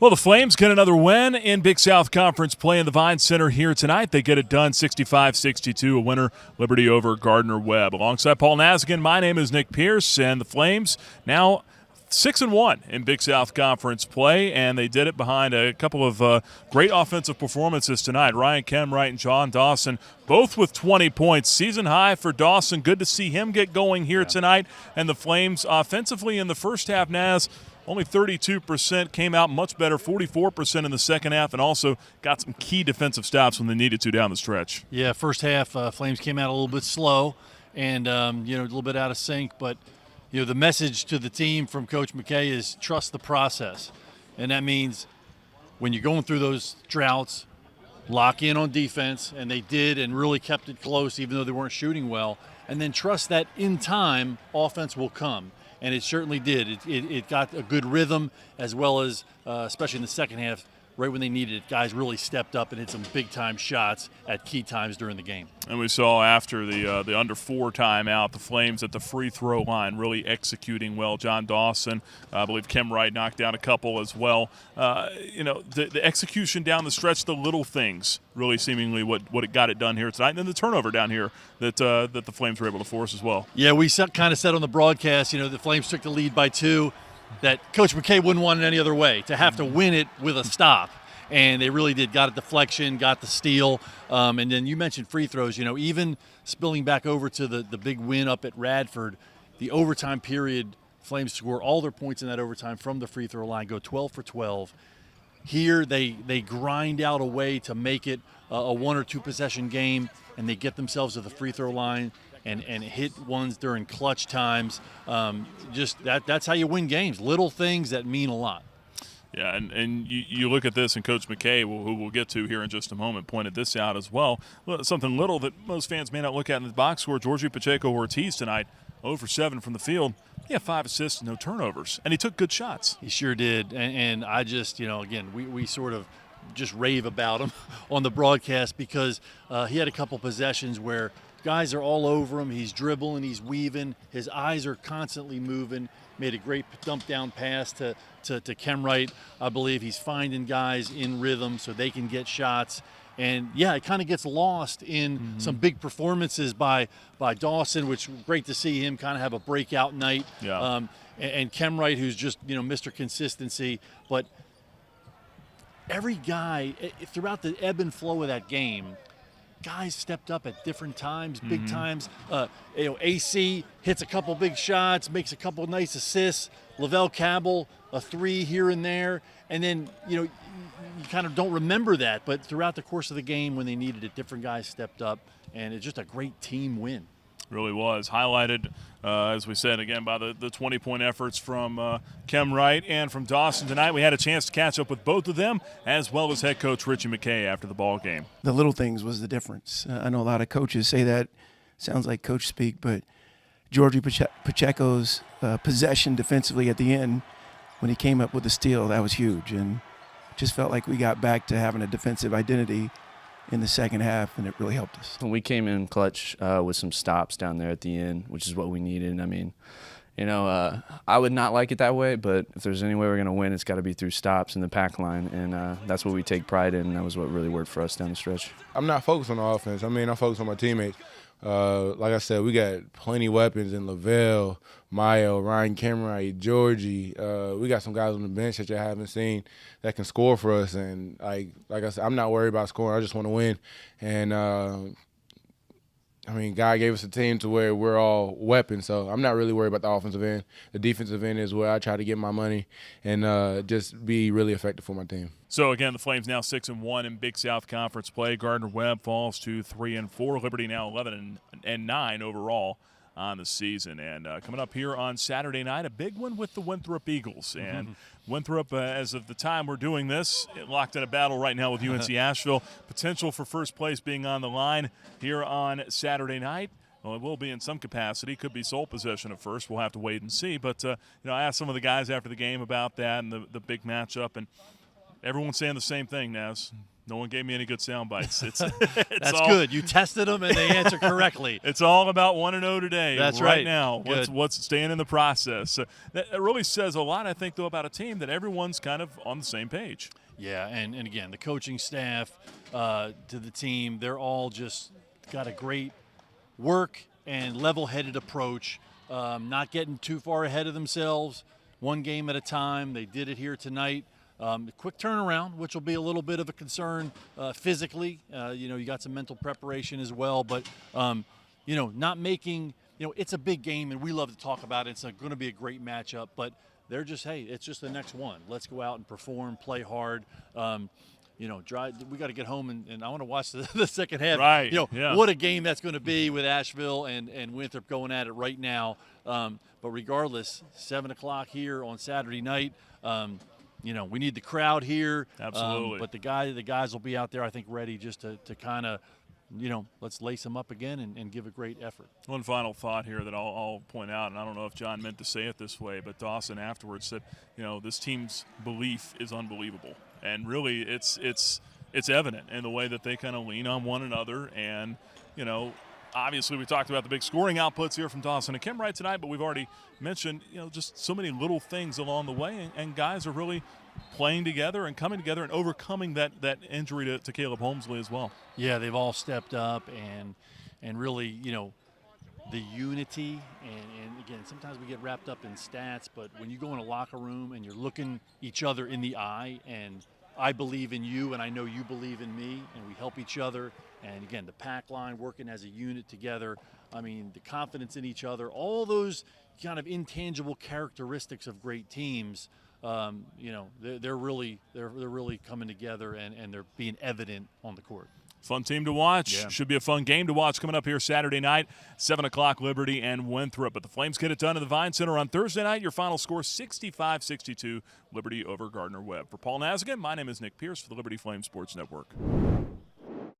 Well, the Flames get another win in Big South Conference play in the Vine Center here tonight. They get it done 65-62, a winner, Liberty over Gardner-Webb. Alongside Paul Nazigan, my name is Nick Pierce, and the Flames now 6-1 in Big South Conference play, and they did it behind a couple of great offensive performances tonight. Ryan Kemrite and John Dawson, both with 20 points. Season high for Dawson. Good to see him get going here tonight. And the Flames offensively in the first half, Naz, only 32%, came out much better, 44% in the second half, and also got some key defensive stops when they needed to down the stretch. Yeah, first half, Flames came out a little bit slow and, a little bit out of sync. But, the message to the team from Coach McKay is trust the process. And that means when you're going through those droughts, lock in on defense, and they did and really kept it close even though they weren't shooting well. And then trust that in time, offense will come. And it certainly did. It got a good rhythm, as well as, especially in the second half, right when they needed it, guys really stepped up and hit some big-time shots at key times during the game. And we saw after the under 4 timeout, the Flames at the free throw line really executing well. John Dawson, I believe Kemrite knocked down a couple as well. The execution down the stretch, the little things, really seemingly what it got it done here tonight. And then the turnover down here that the Flames were able to force as well. Yeah, we kind of said on the broadcast, the Flames took the lead by 2. That Coach McKay wouldn't want it any other way, to have to win it with a stop. And they really did. Got a deflection, got the steal. And then you mentioned free throws. Even spilling back over to the big win up at Radford, the overtime period, Flames score all their points in that overtime from the free throw line, go 12 for 12. Here they grind out a way to make it a 1 or 2 possession game, and they get themselves to the free throw line and hit ones during clutch times. That's how you win games. Little things that mean a lot. Yeah, and you look at this, and Coach McKay, who we'll get to here in just a moment, pointed this out as well. Something little that most fans may not look at in the box score. Georgie Pacheco-Ortiz tonight, 0 for 7 from the field. He had 5 assists, no turnovers, and he took good shots. He sure did. And I just, again, we sort of just rave about him on the broadcast because he had a couple possessions where guys are all over him. He's dribbling, he's weaving. His eyes are constantly moving. Made a great dump down pass to Kemrite. I believe he's finding guys in rhythm so they can get shots. And, yeah, it kind of gets lost in some big performances by Dawson, which great to see him kind of have a breakout night. Yeah. And Kemrite, who's just, Mr. Consistency. But every guy, throughout the ebb and flow of that game, guys stepped up at different times, big times. AC hits a couple big shots, makes a couple nice assists. Lavelle Cabell, a 3 here and there. And then, you kind of don't remember that. But throughout the course of the game, when they needed it, different guys stepped up. And it's just a great team win. Really was. Highlighted, as we said, again, by the 20-point efforts from Kemrite and from Dawson tonight. We had a chance to catch up with both of them, as well as head coach Richie McKay after the ball game. The little things was the difference. I know a lot of coaches say that. Sounds like coach speak, but Georgie Pacheco's possession defensively at the end, when he came up with the steal, that was huge. And just felt like we got back to having a defensive identity in the second half, and it really helped us. We came in clutch with some stops down there at the end, which is what we needed. I mean, I would not like it that way, but if there's any way we're going to win, it's got to be through stops in the pack line, and that's what we take pride in, and that was what really worked for us down the stretch. I'm not focused on the offense. I'm focused on my teammates. Like I said, we got plenty weapons in Lavelle, Mayo, Ryan Kemrite, Georgie. We got some guys on the bench that you haven't seen that can score for us. And like I said, I'm not worried about scoring. I just want to win. And God gave us a team to where we're all weapons. So I'm not really worried about the offensive end. The defensive end is where I try to get my money and just be really effective for my team. So, again, the Flames now 6-1 in Big South Conference play. Gardner-Webb falls to 3-4. Liberty now 11-9 overall on the season. And coming up here on Saturday night, a big one with the Winthrop Eagles. And Winthrop, as of the time we're doing this, locked in a battle right now with UNC Asheville. Potential for first place being on the line here on Saturday night. Well, it will be in some capacity. Could be sole possession at first. We'll have to wait and see. But, I asked some of the guys after the game about that and the big matchup. And everyone's saying the same thing, Naz. No one gave me any good sound bites. It's That's good. You tested them and they answered correctly. It's all about 1-0 today. That's right right. now. Good. What's staying in the process. That really says a lot, I think, though, about a team that everyone's kind of on the same page. Yeah, and again, the coaching staff to the team, they're all just got a great work and level-headed approach, not getting too far ahead of themselves, one game at a time. They did it here tonight. Quick turnaround, which will be a little bit of a concern physically. You got some mental preparation as well, but not making. It's a big game, and we love to talk about it. It's going to be a great matchup, but they're just, hey, it's just the next one. Let's go out and perform, play hard. We got to get home, and I want to watch the second half. Right. Yeah. What a game that's going to be with Asheville and Winthrop going at it right now. But regardless, 7 o'clock here on Saturday night. We need the crowd here. Absolutely. But the guys will be out there, I think, ready just to kind of, let's lace them up again and give a great effort. One final thought here that I'll point out, and I don't know if John meant to say it this way, but Dawson afterwards said, this team's belief is unbelievable. And really it's evident in the way that they kind of lean on one another. And, obviously we talked about the big scoring outputs here from Dawson and Kemrite tonight, but we've already mentioned, just so many little things along the way, and guys are really playing together and coming together and overcoming that injury to Caleb Holmesley as well. Yeah, they've all stepped up and really, the unity. And again, sometimes we get wrapped up in stats, but when you go in a locker room and you're looking each other in the eye, and I believe in you and I know you believe in me, and we help each other. And again, the pack line working as a unit together. I mean, the confidence in each other, all those kind of intangible characteristics of great teams. They're really coming together and they're being evident on the court. Fun team to watch. Yeah. Should be a fun game to watch coming up here Saturday night, 7 o'clock, Liberty and Winthrop. But the Flames get it done in the Vine Center on Thursday night. Your final score, 65-62, Liberty over Gardner-Webb. For Paul Nazigan, my name is Nick Pierce for the Liberty Flames Sports Network.